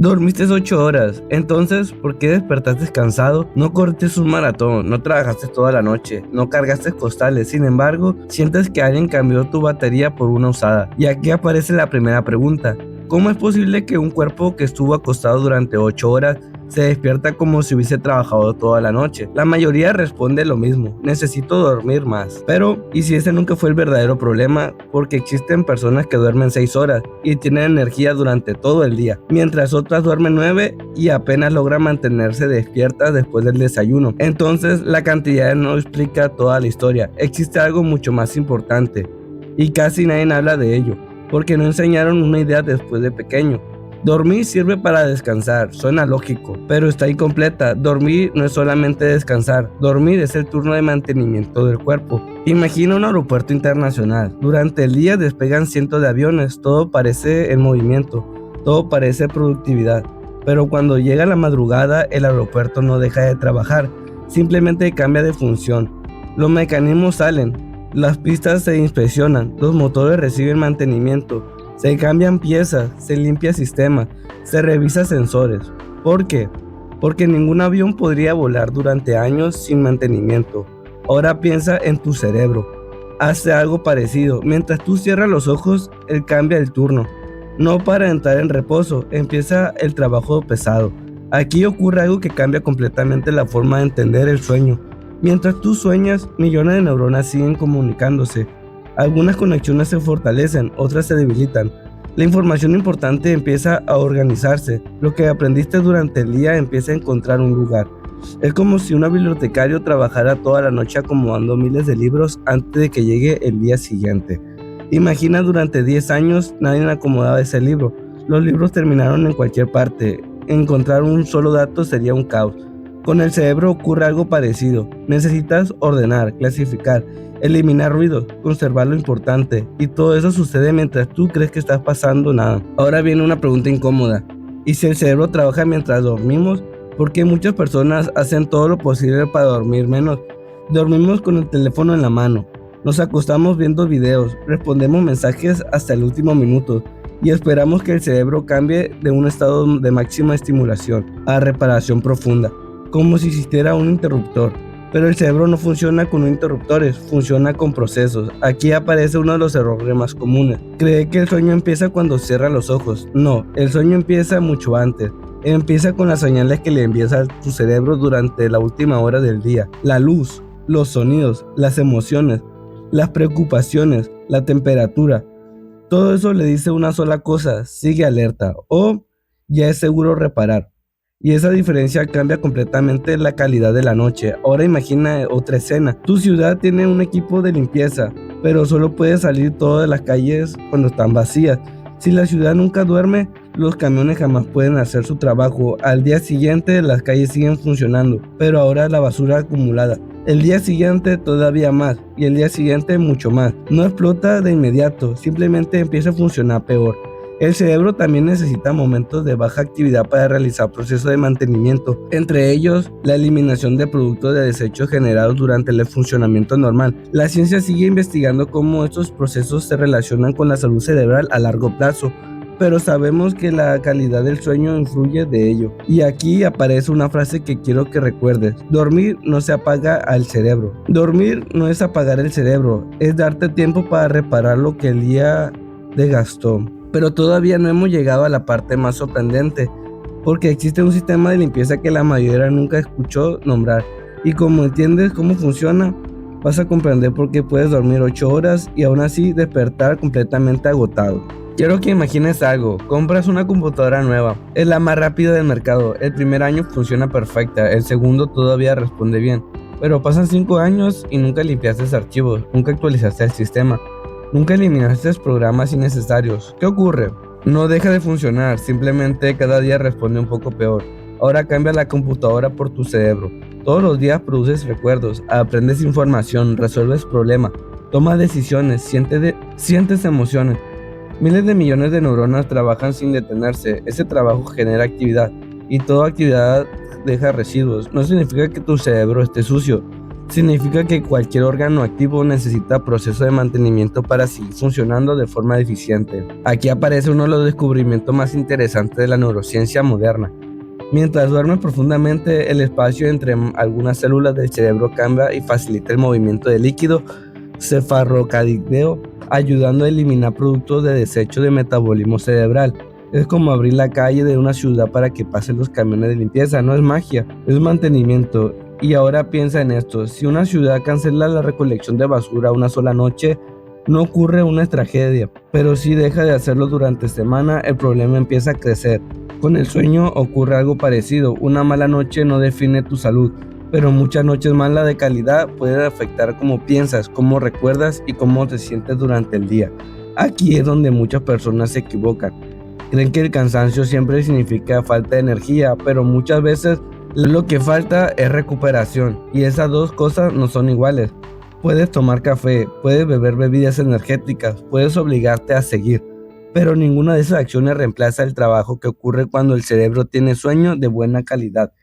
Dormiste 8 horas, entonces, ¿por qué despertaste cansado? No corriste un maratón, no trabajaste toda la noche, no cargaste costales, sin embargo, sientes que alguien cambió tu batería por una usada. Y aquí aparece la primera pregunta. ¿Cómo es posible que un cuerpo que estuvo acostado durante 8 horas se despierta como si hubiese trabajado toda la noche? La mayoría responde lo mismo: necesito dormir más. Pero, ¿y si ese nunca fue el verdadero problema? Porque existen personas que duermen 6 horas y tienen energía durante todo el día, mientras otras duermen 9 y apenas logran mantenerse despiertas después del desayuno. Entonces, la cantidad no explica toda la historia. Existe algo mucho más importante, y casi nadie habla de ello, porque no enseñaron una idea después de pequeño. Dormir sirve para descansar, suena lógico, pero está incompleta. Dormir no es solamente descansar, dormir es el turno de mantenimiento del cuerpo. Imagina un aeropuerto internacional. Durante el día despegan cientos de aviones, todo parece en movimiento, todo parece productividad. Pero cuando llega la madrugada, el aeropuerto no deja de trabajar, simplemente cambia de función. Los mecanismos salen, las pistas se inspeccionan, los motores reciben mantenimiento. Se cambian piezas, se limpia sistema, se revisa sensores. ¿Por qué? Porque ningún avión podría volar durante años sin mantenimiento. Ahora piensa en tu cerebro. Hace algo parecido. Mientras tú cierras los ojos, él cambia el turno. No para entrar en reposo, empieza el trabajo pesado. Aquí ocurre algo que cambia completamente la forma de entender el sueño. Mientras tú sueñas, millones de neuronas siguen comunicándose. Algunas conexiones se fortalecen, otras se debilitan. La información importante empieza a organizarse. Lo que aprendiste durante el día empieza a encontrar un lugar. Es como si un bibliotecario trabajara toda la noche acomodando miles de libros antes de que llegue el día siguiente. Imagina, durante 10 años nadie acomodaba ese libro. Los libros terminaron en cualquier parte. Encontrar un solo dato sería un caos. Con el cerebro ocurre algo parecido. Necesitas ordenar, clasificar, eliminar ruidos, conservar lo importante, y todo eso sucede mientras tú crees que estás pasando nada. Ahora viene una pregunta incómoda. ¿Y si el cerebro trabaja mientras dormimos? Porque muchas personas hacen todo lo posible para dormir menos. Dormimos con el teléfono en la mano, nos acostamos viendo videos, respondemos mensajes hasta el último minuto y esperamos que el cerebro cambie de un estado de máxima estimulación a reparación profunda, como si existiera un interruptor. Pero el cerebro no funciona con interruptores, funciona con procesos. Aquí aparece uno de los errores más comunes. Cree que el sueño empieza cuando cierra los ojos. No, el sueño empieza mucho antes. Empieza con las señales que le envías a tu cerebro durante la última hora del día. La luz, los sonidos, las emociones, las preocupaciones, la temperatura. Todo eso le dice una sola cosa: sigue alerta o ya es seguro reparar. Y esa diferencia cambia completamente la calidad de la noche. Ahora imagina otra escena. Tu ciudad tiene un equipo de limpieza, pero solo puede salir todas las calles cuando están vacías. Si la ciudad nunca duerme, los camiones jamás pueden hacer su trabajo. Al día siguiente las calles siguen funcionando, pero ahora la basura acumulada. El día siguiente todavía más, y el día siguiente mucho más. No explota de inmediato, simplemente empieza a funcionar peor. El cerebro también necesita momentos de baja actividad para realizar procesos de mantenimiento, entre ellos la eliminación de productos de desechos generados durante el funcionamiento normal. La ciencia sigue investigando cómo estos procesos se relacionan con la salud cerebral a largo plazo, pero sabemos que la calidad del sueño influye de ello. Y aquí aparece una frase que quiero que recuerdes: dormir no se apaga al cerebro. Dormir no es apagar el cerebro, es darte tiempo para reparar lo que el día desgastó. Pero todavía no hemos llegado a la parte más sorprendente, porque existe un sistema de limpieza que la mayoría nunca escuchó nombrar. Y como entiendes cómo funciona, vas a comprender por qué puedes dormir 8 horas y aún así despertar completamente agotado. Quiero que imagines algo: compras una computadora nueva, es la más rápida del mercado. El primer año funciona perfecta, el segundo todavía responde bien, pero pasan 5 años y nunca limpiaste archivos, nunca actualizaste el sistema, nunca eliminaste programas innecesarios. ¿Qué ocurre? No deja de funcionar, simplemente cada día responde un poco peor. Ahora cambia la computadora por tu cerebro. Todos los días produces recuerdos, aprendes información, resuelves problemas, tomas decisiones, sientes emociones. Miles de millones de neuronas trabajan sin detenerse. Ese trabajo genera actividad, y toda actividad deja residuos. No significa que tu cerebro esté sucio, Significa que cualquier órgano activo necesita proceso de mantenimiento para seguir funcionando de forma eficiente. Aquí aparece uno de los descubrimientos más interesantes de la neurociencia moderna. Mientras duermes profundamente, el espacio entre algunas células del cerebro cambia y facilita el movimiento del líquido cefalorraquídeo, ayudando a eliminar productos de desecho de metabolismo cerebral. Es como abrir la calle de una ciudad para que pasen los camiones de limpieza, no es magia, es mantenimiento. Y ahora piensa en esto, si una ciudad cancela la recolección de basura una sola noche, no ocurre una tragedia, pero si deja de hacerlo durante semana, el problema empieza a crecer. Con el sueño ocurre algo parecido, una mala noche no define tu salud, pero muchas noches malas de calidad pueden afectar cómo piensas, cómo recuerdas y cómo te sientes durante el día. Aquí es donde muchas personas se equivocan. Creen que el cansancio siempre significa falta de energía, pero muchas veces lo que falta es recuperación, y esas dos cosas no son iguales. Puedes tomar café, puedes beber bebidas energéticas, puedes obligarte a seguir, pero ninguna de esas acciones reemplaza el trabajo que ocurre cuando el cerebro tiene sueño de buena calidad.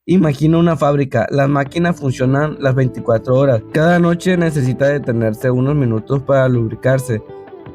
Imagina una fábrica, las máquinas funcionan las 24 horas, cada noche necesita detenerse unos minutos para lubricarse.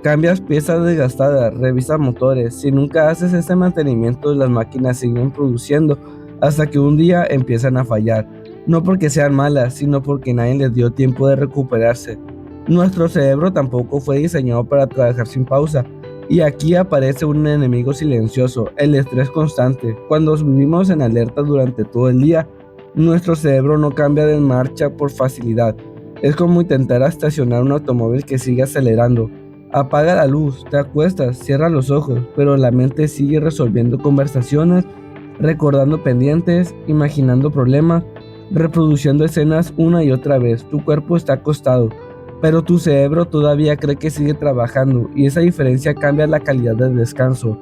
Cambias piezas desgastadas, revisas motores, si nunca haces ese mantenimiento las máquinas siguen produciendo hasta que un día empiezan a fallar, no porque sean malas, sino porque nadie les dio tiempo de recuperarse. Nuestro cerebro tampoco fue diseñado para trabajar sin pausa, y aquí aparece un enemigo silencioso, el estrés constante. Cuando vivimos en alerta durante todo el día, nuestro cerebro no cambia de marcha por facilidad. Es como intentar estacionar un automóvil que sigue acelerando. Apaga la luz, te acuestas, cierra los ojos, pero la mente sigue resolviendo conversaciones, recordando pendientes, imaginando problemas, reproduciendo escenas una y otra vez. Tu cuerpo está acostado, pero tu cerebro todavía cree que sigue trabajando, y esa diferencia cambia la calidad del descanso.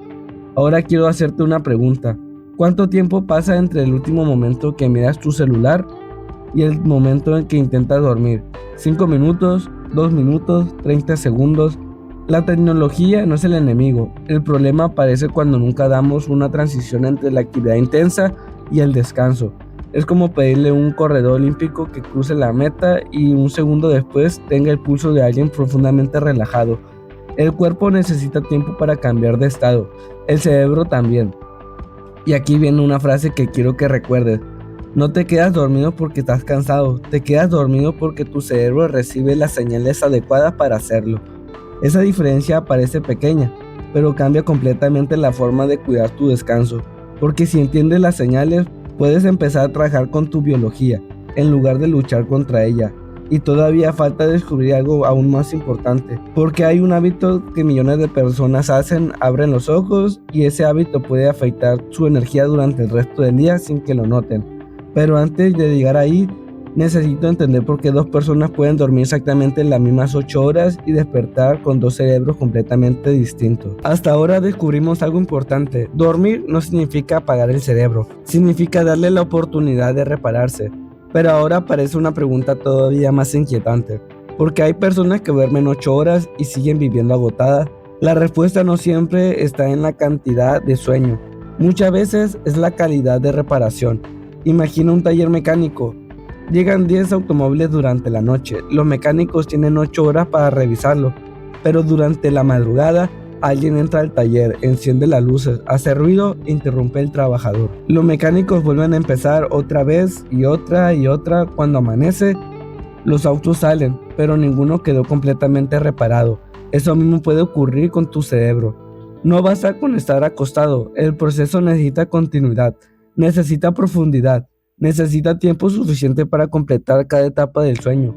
Ahora quiero hacerte una pregunta. ¿Cuánto tiempo pasa entre el último momento que miras tu celular y el momento en que intentas dormir? ¿5 minutos? ¿2 minutos? ¿30 segundos? La tecnología no es el enemigo, el problema aparece cuando nunca damos una transición entre la actividad intensa y el descanso. Es como pedirle a un corredor olímpico que cruce la meta y un segundo después tenga el pulso de alguien profundamente relajado. El cuerpo necesita tiempo para cambiar de estado, el cerebro también. Y aquí viene una frase que quiero que recuerdes. No te quedas dormido porque estás cansado, te quedas dormido porque tu cerebro recibe las señales adecuadas para hacerlo. Esa diferencia parece pequeña, pero cambia completamente la forma de cuidar tu descanso, porque si entiendes las señales, puedes empezar a trabajar con tu biología, en lugar de luchar contra ella. Y todavía falta descubrir algo aún más importante, porque hay un hábito que millones de personas hacen, abren los ojos, y ese hábito puede afectar su energía durante el resto del día sin que lo noten. Pero antes de llegar ahí, necesito entender por qué dos personas pueden dormir exactamente las mismas 8 horas y despertar con dos cerebros completamente distintos. Hasta ahora descubrimos algo importante. Dormir no significa apagar el cerebro, significa darle la oportunidad de repararse. Pero ahora aparece una pregunta todavía más inquietante. ¿Por qué hay personas que duermen 8 horas y siguen viviendo agotadas? La respuesta no siempre está en la cantidad de sueño. Muchas veces es la calidad de reparación. Imagina un taller mecánico. Llegan 10 automóviles durante la noche. Los mecánicos tienen 8 horas para revisarlo, pero durante la madrugada alguien entra al taller, enciende las luces, hace ruido e interrumpe el trabajador. Los mecánicos vuelven a empezar otra vez y otra y otra. Cuando amanece, los autos salen, pero ninguno quedó completamente reparado. Eso mismo puede ocurrir con tu cerebro. No basta con estar acostado, el proceso necesita continuidad, necesita profundidad. Necesita tiempo suficiente para completar cada etapa del sueño.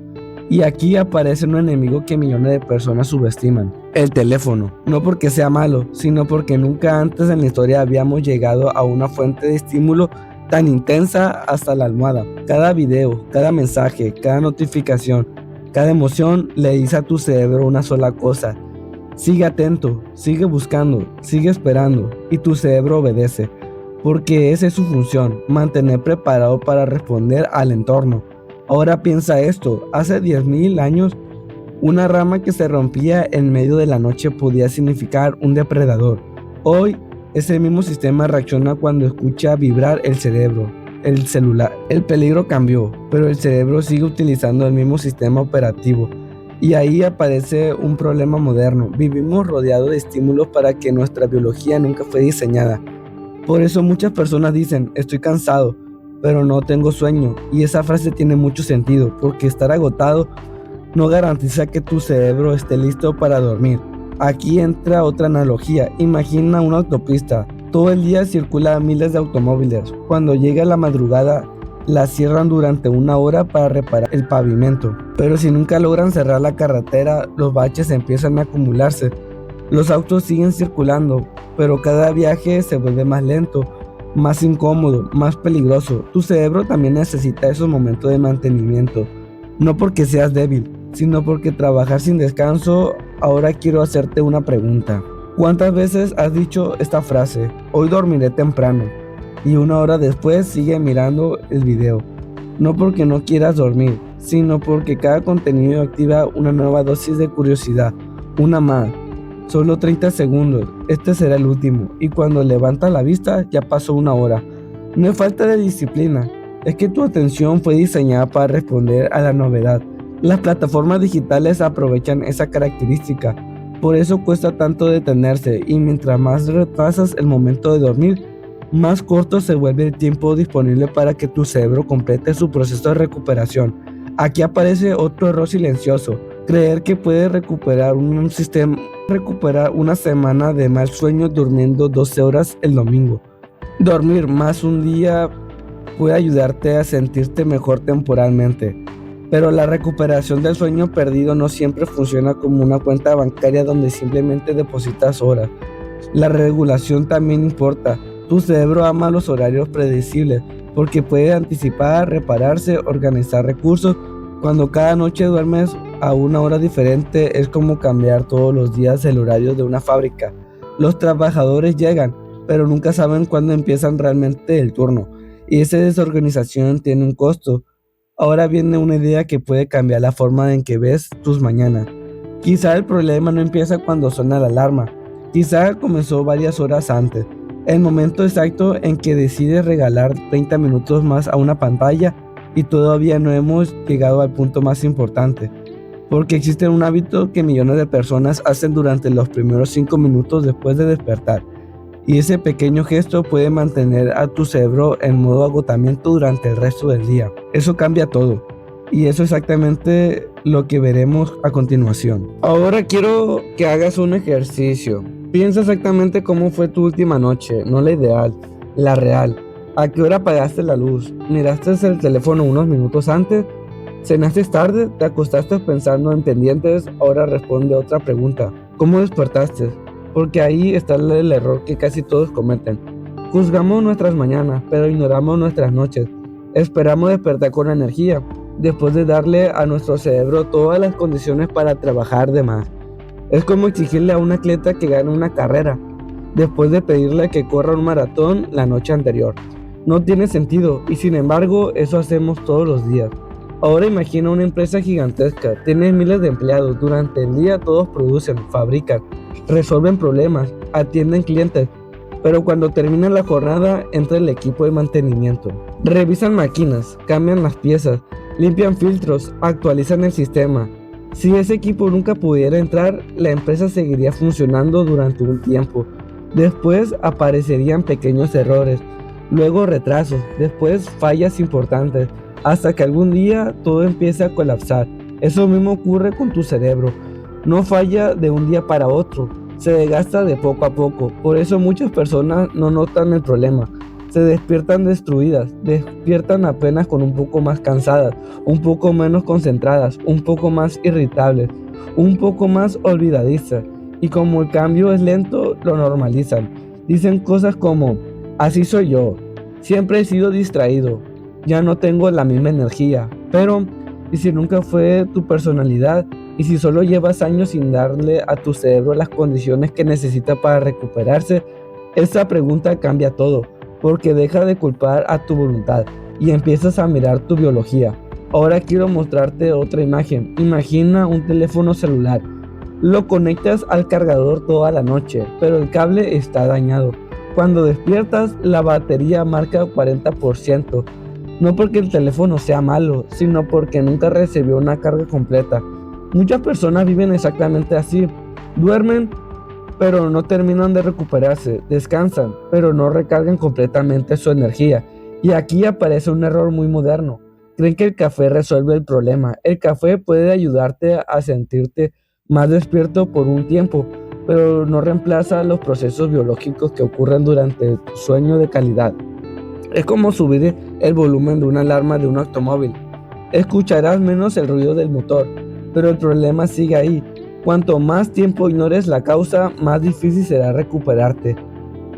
Y aquí aparece un enemigo que millones de personas subestiman. El teléfono. No porque sea malo, sino porque nunca antes en la historia habíamos llegado a una fuente de estímulo tan intensa hasta la almohada. Cada video, cada mensaje, cada notificación, cada emoción le dice a tu cerebro una sola cosa. Sigue atento, sigue buscando, sigue esperando, y tu cerebro obedece. Porque esa es su función, mantener preparado para responder al entorno. Ahora piensa esto, hace 10.000 años, una rama que se rompía en medio de la noche podía significar un depredador. Hoy, ese mismo sistema reacciona cuando escucha vibrar el cerebro. el celular. El peligro cambió, pero el cerebro sigue utilizando el mismo sistema operativo. Y ahí aparece un problema moderno. Vivimos rodeados de estímulos para que nuestra biología nunca fue diseñada. Por eso muchas personas dicen, estoy cansado, pero no tengo sueño. Y esa frase tiene mucho sentido, porque estar agotado no garantiza que tu cerebro esté listo para dormir. Aquí entra otra analogía. Imagina una autopista. Todo el día circulan miles de automóviles. Cuando llega la madrugada, la cierran durante una hora para reparar el pavimento. Pero si nunca logran cerrar la carretera, los baches empiezan a acumularse. Los autos siguen circulando, pero cada viaje se vuelve más lento, más incómodo, más peligroso. Tu cerebro también necesita esos momentos de mantenimiento. No porque seas débil, sino porque trabajar sin descanso. Ahora quiero hacerte una pregunta. ¿Cuántas veces has dicho esta frase? Hoy dormiré temprano. Y una hora después sigue mirando el video. No porque no quieras dormir, sino porque cada contenido activa una nueva dosis de curiosidad. Una más. Solo 30 segundos. Este será el último. Y cuando levantas la vista ya pasó una hora. No es falta de disciplina. Es que tu atención fue diseñada para responder a la novedad. Las plataformas digitales aprovechan esa característica. Por eso cuesta tanto detenerse. Y mientras más retrasas el momento de dormir, más corto se vuelve el tiempo disponible para que tu cerebro complete su proceso de recuperación. Aquí aparece otro error silencioso: creer que puedes recuperar una semana de mal sueño durmiendo 12 horas el domingo. Dormir más un día puede ayudarte a sentirte mejor temporalmente, pero la recuperación del sueño perdido no siempre funciona como una cuenta bancaria donde simplemente depositas horas. La regulación también importa. Tu cerebro ama los horarios predecibles porque puede anticipar, repararse, organizar recursos. Cuando cada noche duermes a una hora diferente, es como cambiar todos los días el horario de una fábrica. Los trabajadores llegan, pero nunca saben cuándo empiezan realmente el turno, y esa desorganización tiene un costo. Ahora viene una idea que puede cambiar la forma en que ves tus mañanas. Quizá el problema no empieza cuando suena la alarma, quizá comenzó varias horas antes. El momento exacto en que decides regalar 30 minutos más a una pantalla y todavía no hemos llegado al punto más importante, porque existe un hábito que millones de personas hacen durante los primeros 5 minutos después de despertar, y ese pequeño gesto puede mantener a tu cerebro en modo agotamiento durante el resto del día. Eso cambia todo, y eso es exactamente lo que veremos a continuación. Ahora quiero que hagas un ejercicio. Piensa exactamente cómo fue tu última noche, no la ideal, la real. ¿A qué hora apagaste la luz? ¿Miraste el teléfono unos minutos antes? ¿Cenaste tarde? ¿Te acostaste pensando en pendientes? Ahora responde otra pregunta. ¿Cómo despertaste? Porque ahí está el error que casi todos cometen. Juzgamos nuestras mañanas, pero ignoramos nuestras noches. Esperamos despertar con energía, después de darle a nuestro cerebro todas las condiciones para trabajar de más. Es como exigirle a un atleta que gane una carrera, después de pedirle que corra un maratón la noche anterior. No tiene sentido, y sin embargo eso hacemos todos los días. Ahora imagina una empresa gigantesca, tiene miles de empleados, durante el día todos producen, fabrican, resuelven problemas, atienden clientes, pero cuando termina la jornada entra el equipo de mantenimiento. Revisan máquinas, cambian las piezas, limpian filtros, actualizan el sistema. Si ese equipo nunca pudiera entrar, la empresa seguiría funcionando durante un tiempo. Después aparecerían pequeños errores, luego retrasos, después fallas importantes, hasta que algún día todo empieza a colapsar. Eso mismo ocurre con tu cerebro. No falla de un día para otro, se desgasta de poco a poco. Por eso muchas personas no notan el problema. Se despiertan destruidas, despiertan apenas con un poco más cansadas, un poco menos concentradas, un poco más irritables, un poco más olvidadizas. Y como el cambio es lento, lo normalizan. Dicen cosas como, así soy yo, siempre he sido distraído, ya no tengo la misma energía. Pero, ¿y si nunca fue tu personalidad? ¿Y si solo llevas años sin darle a tu cerebro las condiciones que necesita para recuperarse? Esta pregunta cambia todo, porque deja de culpar a tu voluntad y empiezas a mirar tu biología. Ahora quiero mostrarte otra imagen. Imagina un teléfono celular. Lo conectas al cargador toda la noche, pero el cable está dañado. Cuando despiertas, la batería marca 40%. No porque el teléfono sea malo, sino porque nunca recibió una carga completa. Muchas personas viven exactamente así. Duermen, pero no terminan de recuperarse. Descansan, pero no recargan completamente su energía. Y aquí aparece un error muy moderno. Creen que el café resuelve el problema. El café puede ayudarte a sentirte más despierto por un tiempo, pero no reemplaza los procesos biológicos que ocurren durante tu sueño de calidad. Es como subir el volumen de una alarma de un automóvil. Escucharás menos el ruido del motor, pero el problema sigue ahí. Cuanto más tiempo ignores la causa, más difícil será recuperarte.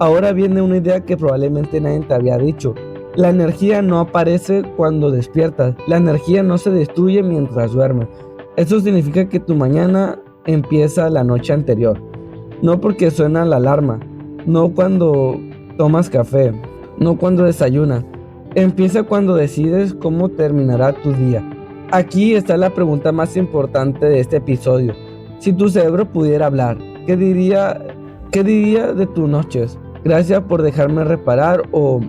Ahora viene una idea que probablemente nadie te había dicho. La energía no aparece cuando despiertas. La energía no se destruye mientras duermes. Eso significa que tu mañana empieza la noche anterior. No porque suena la alarma, no cuando tomas café, no cuando desayunas. Empieza cuando decides cómo terminará tu día. Aquí está la pregunta más importante de este episodio. Si tu cerebro pudiera hablar, ¿qué diría de tus noches? Gracias por dejarme reparar, o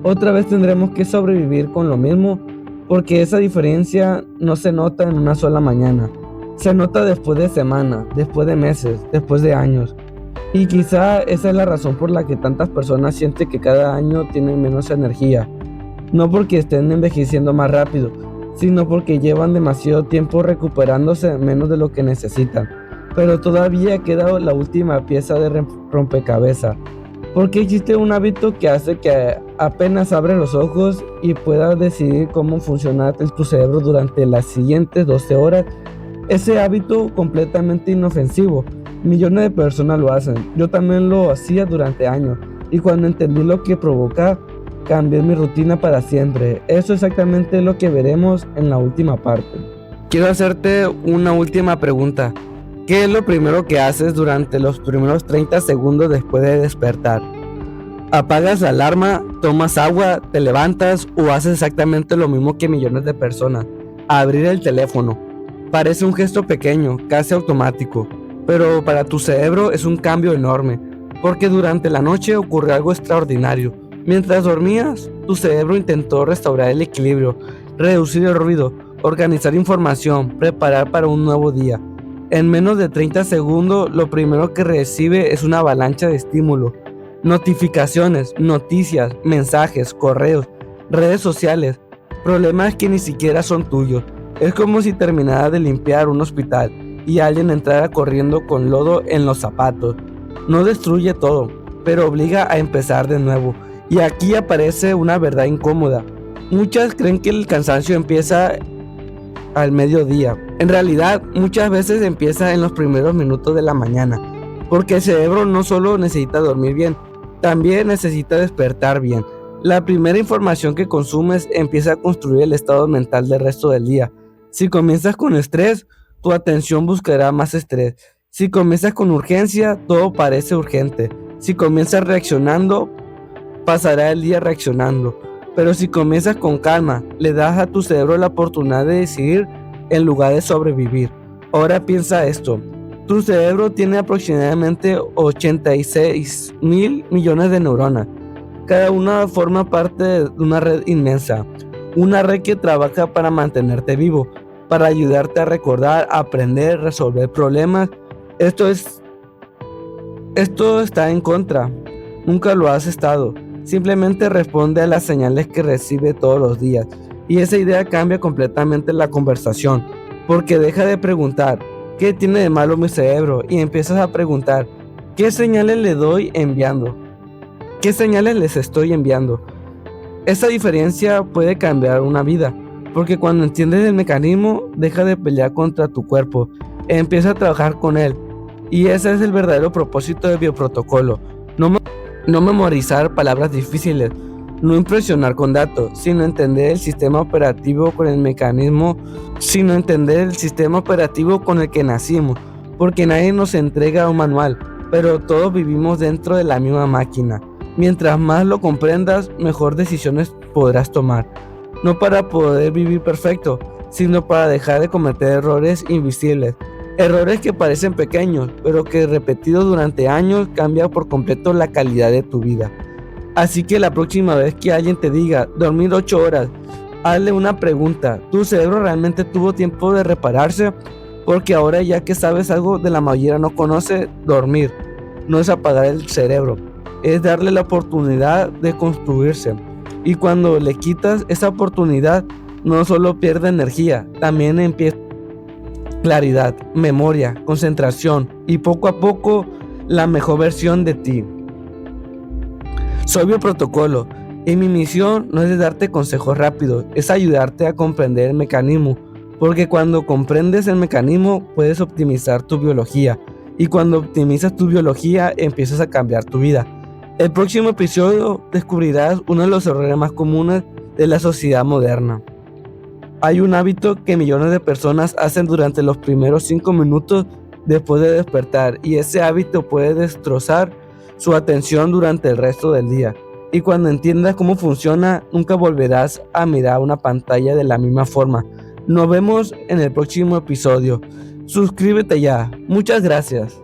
otra vez tendremos que sobrevivir con lo mismo, porque esa diferencia no se nota en una sola mañana. Se nota después de semanas, después de meses, después de años. Y quizá esa es la razón por la que tantas personas sienten que cada año tienen menos energía. No porque estén envejeciendo más rápido, sino porque llevan demasiado tiempo recuperándose menos de lo que necesitan. Pero todavía queda la última pieza de rompecabezas. Porque existe un hábito que hace que apenas abres los ojos y puedas decidir cómo funciona tu cerebro durante las siguientes 12 horas. Ese hábito completamente inofensivo. Millones de personas lo hacen. Yo también lo hacía durante años. Y cuando entendí lo que provoca, cambié mi rutina para siempre. Eso es exactamente lo que veremos en la última parte. Quiero hacerte una última pregunta. ¿Qué es lo primero que haces durante los primeros 30 segundos después de despertar? ¿Apagas la alarma, tomas agua, te levantas o haces exactamente lo mismo que millones de personas? Abrir el teléfono. Parece un gesto pequeño, casi automático, pero para tu cerebro es un cambio enorme, porque durante la noche ocurre algo extraordinario. Mientras dormías, tu cerebro intentó restaurar el equilibrio, reducir el ruido, organizar información, preparar para un nuevo día. En menos de 30 segundos, lo primero que recibe es una avalancha de estímulos. Notificaciones, noticias, mensajes, correos, redes sociales, problemas que ni siquiera son tuyos. Es como si terminara de limpiar un hospital y alguien entrara corriendo con lodo en los zapatos. No destruye todo, pero obliga a empezar de nuevo. Y aquí aparece una verdad incómoda. Muchas creen que el cansancio empieza al mediodía. En realidad, muchas veces empieza en los primeros minutos de la mañana, porque el cerebro no solo necesita dormir bien, también necesita despertar bien. La primera información que consumes empieza a construir el estado mental del resto del día. Si comienzas con estrés, tu atención buscará más estrés. Si comienzas con urgencia, todo parece urgente. Si comienzas reaccionando, pasará el día reaccionando. Pero si comienzas con calma, le das a tu cerebro la oportunidad de decidir en lugar de sobrevivir. Ahora piensa esto. Tu cerebro tiene aproximadamente 86.000 millones de neuronas. Cada una forma parte de una red inmensa. Una red que trabaja para mantenerte vivo, para ayudarte a recordar, aprender, resolver problemas. Esto está en contra. Nunca lo has estado. Simplemente responde a las señales que recibe todos los días. Y esa idea cambia completamente la conversación. Porque deja de preguntar, ¿qué tiene de malo mi cerebro? Y empiezas a preguntar, ¿qué señales le doy enviando? ¿Qué señales les estoy enviando? Esa diferencia puede cambiar una vida. Porque cuando entiendes el mecanismo, deja de pelear contra tu cuerpo. Empieza a trabajar con él. Y ese es el verdadero propósito del bioprotocolo. No memorizar palabras difíciles, no impresionar con datos, sino entender el sistema operativo con el que nacimos, porque nadie nos entrega un manual, pero todos vivimos dentro de la misma máquina. Mientras más lo comprendas, mejor decisiones podrás tomar, no para poder vivir perfecto, sino para dejar de cometer errores invisibles. Errores que parecen pequeños, pero que repetidos durante años cambian por completo la calidad de tu vida. Así que la próxima vez que alguien te diga dormir 8 horas, hazle una pregunta. ¿Tu cerebro realmente tuvo tiempo de repararse? Porque ahora, ya que sabes algo de la mayoría no conoce, dormir no es apagar el cerebro, es darle la oportunidad de construirse. Y cuando le quitas esa oportunidad, no solo pierde energía, también empieza claridad, memoria, concentración y poco a poco la mejor versión de ti. Soy Bioprotocolo y mi misión no es de darte consejos rápidos, es ayudarte a comprender el mecanismo, porque cuando comprendes el mecanismo puedes optimizar tu biología, y cuando optimizas tu biología empiezas a cambiar tu vida. El próximo episodio descubrirás uno de los errores más comunes de la sociedad moderna. Hay un hábito que millones de personas hacen durante los primeros 5 minutos después de despertar, y ese hábito puede destrozar su atención durante el resto del día. Y cuando entiendas cómo funciona, nunca volverás a mirar una pantalla de la misma forma. Nos vemos en el próximo episodio. Suscríbete ya. Muchas gracias.